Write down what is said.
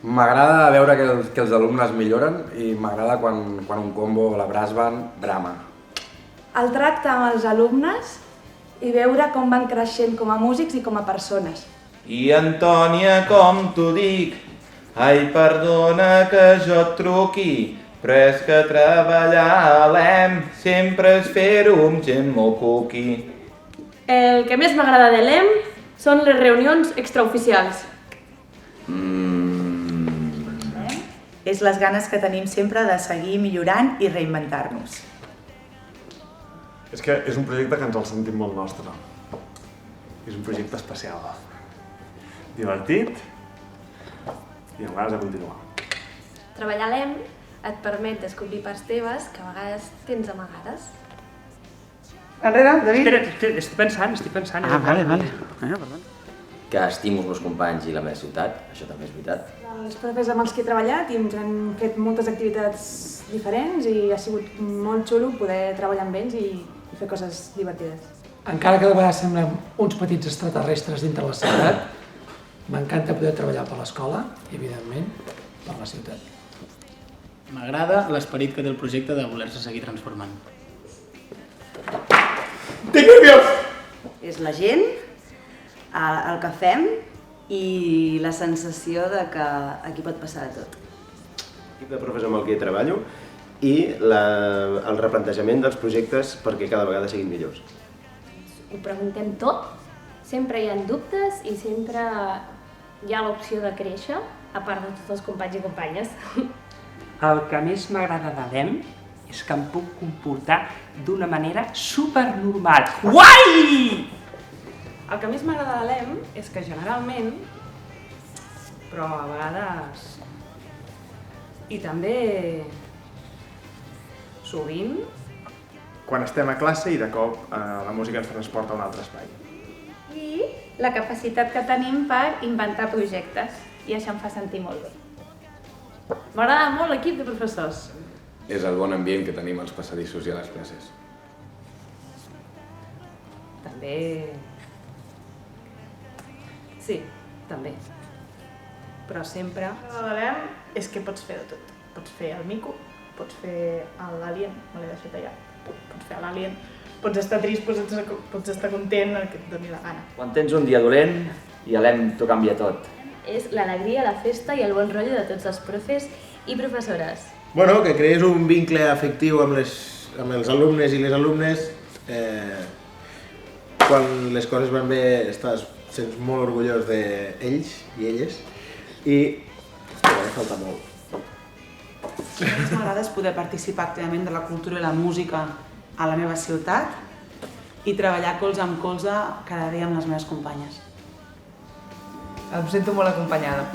M'agrada veure que els alumnes milloren i m'agrada quan un combo o la brass band brama. El tracte amb els alumnes i veure com van creixent com a músics i com a persones. I Antònia, com t'ho dic, ai, perdona que jo et truqui, però és que treballar a l'EM sempre és fer-ho amb gent molt cuqui. El que més m'agrada de l'EM són les reunions extraoficials. És les ganes que tenim sempre de seguir millorant i reinventar-nos. És que és un projecte que ens el sentim molt nostre. És un projecte especial. Divertit i amb ganes de continuar. Treballar a l'EM et permet descobrir parts teves que a vegades tens amagades. Enrere, David? Espera, estic pensant. Vale. Perdó. Que estimo els meus companys i la meva ciutat, això també és veritat. Els profes amb els que he treballat i ens han fet moltes activitats diferents i ha sigut molt xulo poder treballar amb ells i fer coses divertides. Encara que de vegades semblem uns petits extraterrestres dintre la ciutat, m'encanta poder treballar per l'escola i, evidentment, per la ciutat. M'agrada l'esperit que té el projecte de voler-se seguir transformant. Estic nerviós! És la gent, el que fem i la sensació de que aquí pot passar de tot. L'equip de profes amb el que treballo i el replantejament dels projectes perquè cada vegada siguin millors. Ho preguntem tot, sempre hi ha dubtes i sempre hi ha l'opció de créixer, a part de tots els companys i companyes. El que més m'agrada de l'EM és que em puc comportar d'una manera supernormal. Guai! El que més m'agrada de l'EM és que generalment, però a vegades i també sovint, Quan estem a classe i de cop la música ens transporta a un altre espai. I la capacitat que tenim per inventar projectes, i això em fa sentir molt bé. m'agrada molt l'equip de professors. És el bon ambient que tenim als passadissos i a les classes. També... Sí, també. Però sempre... El de l'EM és que pots fer de tot. Pots fer el mico, pots fer l'alien, me l'he deixat allà. Pots fer l'alien, pots estar trist, pots estar content, el que et doni la gana. Quan tens un dia dolent, i a l'EM t'ho canvia tot. És l'alegria, la festa i el bon rotllo de tots els profes i professores. Bueno, que crees un vincle afectiu amb els alumnes i les alumnes. Quan les coses van bé sents molt orgullós d'ells i elles i falta molt. El que més m'agrada és poder participar activament de la cultura i la música a la meva ciutat i treballar colze amb colze cada dia amb les meves companyes. Em sento molt acompanyada.